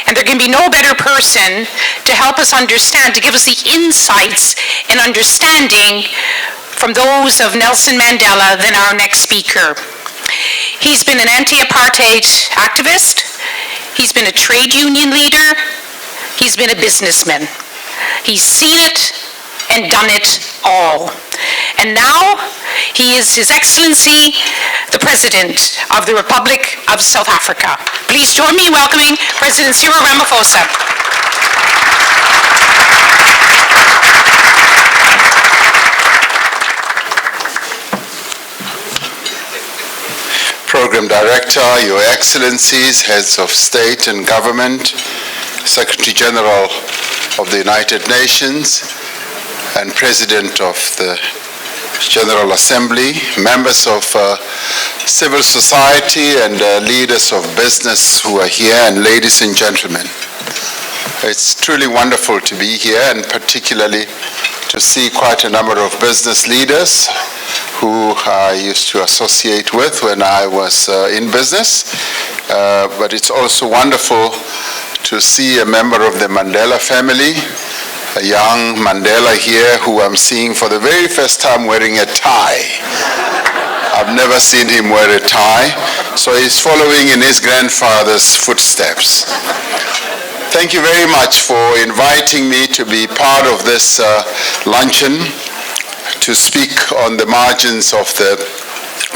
And there can be no better person to help us understand, to give us the insights and understanding from those of Nelson Mandela than our next speaker. He's been an anti-apartheid activist. He's been a trade union leader. He's been a businessman. He's seen it and done it all. And now he is His Excellency, the President of the Republic of South Africa. Please join me in welcoming President Cyril Ramaphosa. Program Director, Your Excellencies, Heads of State and Government, Secretary-General of the United Nations, and President of the General Assembly, members of civil society and leaders of business who are here, and ladies and gentlemen. It's truly wonderful to be here, and particularly to see quite a number of business leaders who I used to associate with when I was in business. But it's also wonderful to see a member of the Mandela family, a young Mandela here who I'm seeing for the very first time wearing a tie. I've never seen him wear a tie, so he's following in his grandfather's footsteps. Thank you very much for inviting me to be part of this luncheon to speak on the margins of the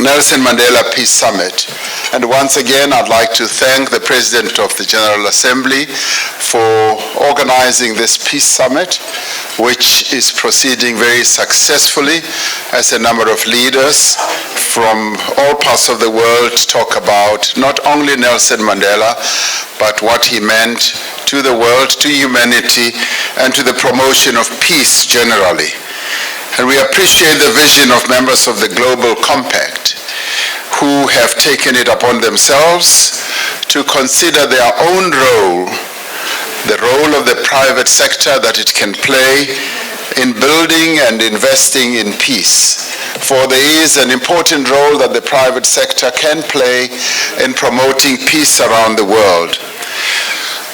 Nelson Mandela Peace Summit. And once again, I'd like to thank the President of the General Assembly for organizing this Peace Summit, which is proceeding very successfully as a number of leaders from all parts of the world talk about not only Nelson Mandela, but what he meant to the world, to humanity, and to the promotion of peace generally. And we appreciate the vision of members of the Global Compact who have taken it upon themselves to consider their own role, the role of the private sector that it can play in building and investing in peace. For there is an important role that the private sector can play in promoting peace around the world.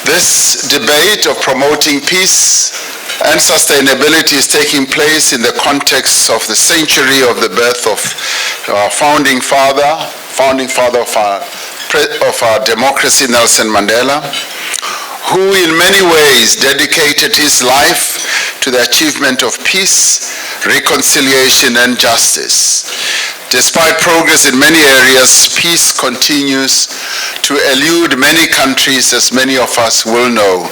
This debate of promoting peace and sustainability is taking place in the context of the century of the birth of our founding father of our democracy, Nelson Mandela, who in many ways dedicated his life to the achievement of peace, reconciliation, and justice. Despite progress in many areas, peace continues to elude many countries, as many of us will know.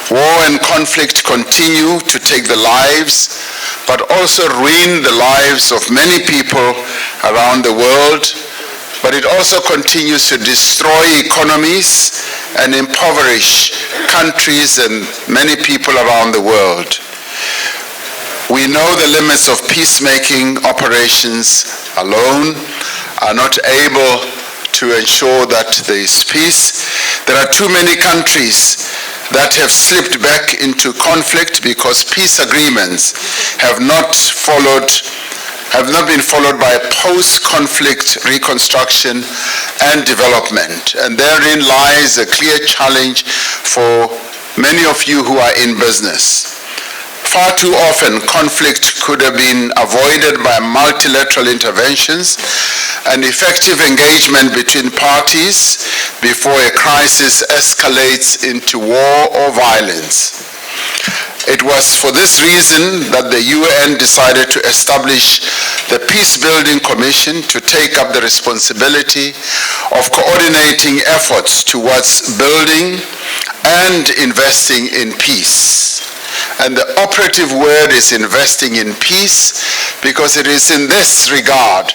War and conflict continue to take the lives, but also ruin the lives of many people around the world, but it also continues to destroy economies and impoverish countries and many people around the world. We know the limits of peacemaking operations alone are not able to ensure that there is peace. There are too many countries that have slipped back into conflict because peace agreements have not been followed by post-conflict reconstruction and development. And therein lies a clear challenge for many of you who are in business. Far too often, conflict could have been avoided by multilateral interventions and effective engagement between parties before a crisis escalates into war or violence. It was for this reason that the UN decided to establish the Peace-Building Commission to take up the responsibility of coordinating efforts towards building and investing in peace. And the operative word is investing in peace, because it is in this regard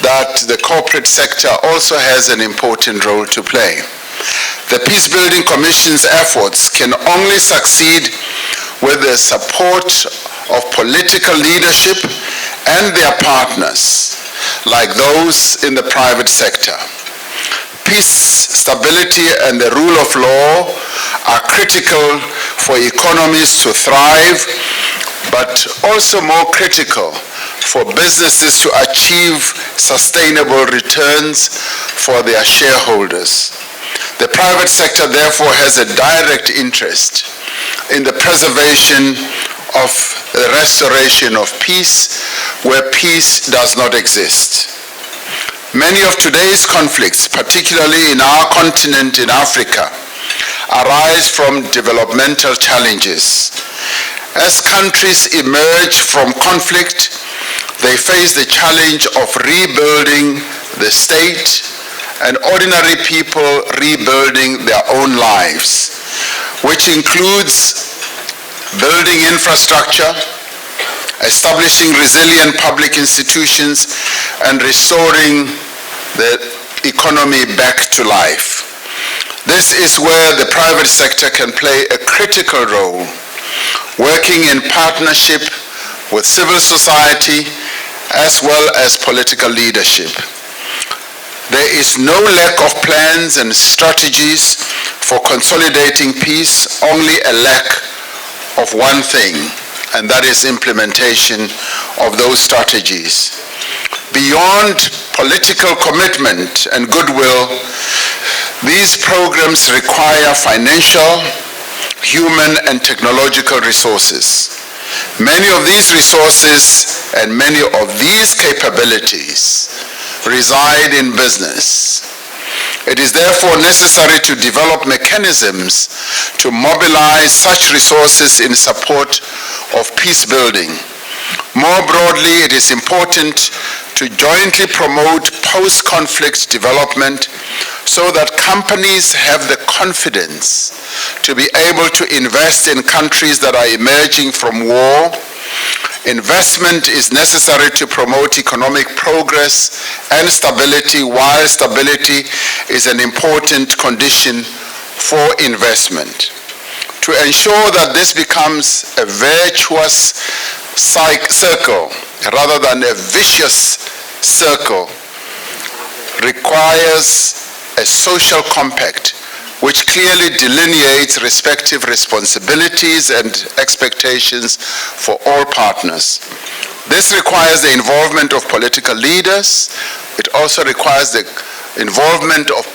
that the corporate sector also has an important role to play. The Peace-Building Commission's efforts can only succeed with the support of political leadership and their partners, like those in the private sector. Peace, stability, and the rule of law are critical for economies to thrive, but also more critical for businesses to achieve sustainable returns for their shareholders. The private sector, therefore, has a direct interest in the preservation of the restoration of peace where peace does not exist. Many of today's conflicts, particularly in our continent in Africa, arise from developmental challenges. As countries emerge from conflict, they face the challenge of rebuilding the state and ordinary people rebuilding their own lives, which includes building infrastructure, establishing resilient public institutions, and restoring the economy back to life. This is where the private sector can play a critical role, working in partnership with civil society as well as political leadership. There is no lack of plans and strategies for consolidating peace, only a lack of one thing, and that is implementation of those strategies. Beyond political commitment and goodwill, these programs require financial, human, and technological resources. Many of these resources and many of these capabilities reside in business. It is therefore necessary to develop mechanisms to mobilize such resources in support of peace building. More broadly, it is important to jointly promote post-conflict development so that companies have the confidence to be able to invest in countries that are emerging from war. Investment is necessary to promote economic progress and stability, while stability is an important condition for investment. To ensure that this becomes a virtuous circle rather than a vicious circle requires a social compact which clearly delineates respective responsibilities and expectations for all partners. This requires the involvement of political leaders. It also requires the involvement of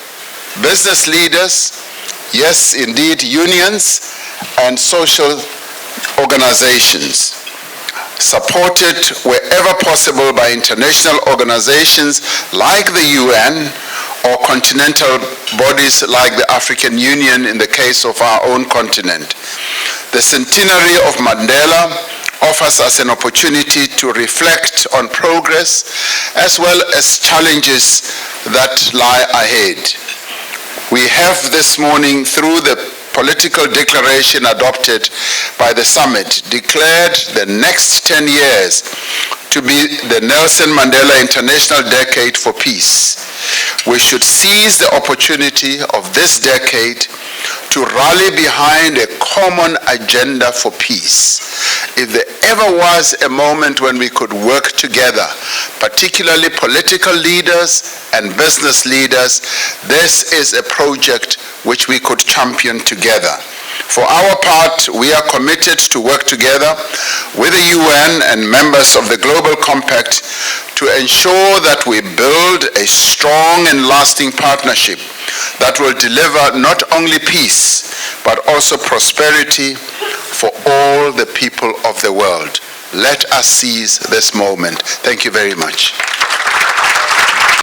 business leaders, yes, indeed, unions and social organizations, supported wherever possible by international organizations like the UN or continental bodies like the African Union in the case of our own continent. The centenary of Mandela offers us an opportunity to reflect on progress as well as challenges that lie ahead. We have this morning, through the political declaration adopted by the summit, declared the next 10 years to be the Nelson Mandela International Decade for Peace. We should seize the opportunity of this decade to rally behind a common agenda for peace. If there ever was a moment when we could work together, particularly political leaders and business leaders, this is a project which we could champion together. For our part, we are committed to work together with the UN and members of the Global Compact to ensure that we build a strong and lasting partnership that will deliver not only peace, but also prosperity for all the people of the world. Let us seize this moment. Thank you very much.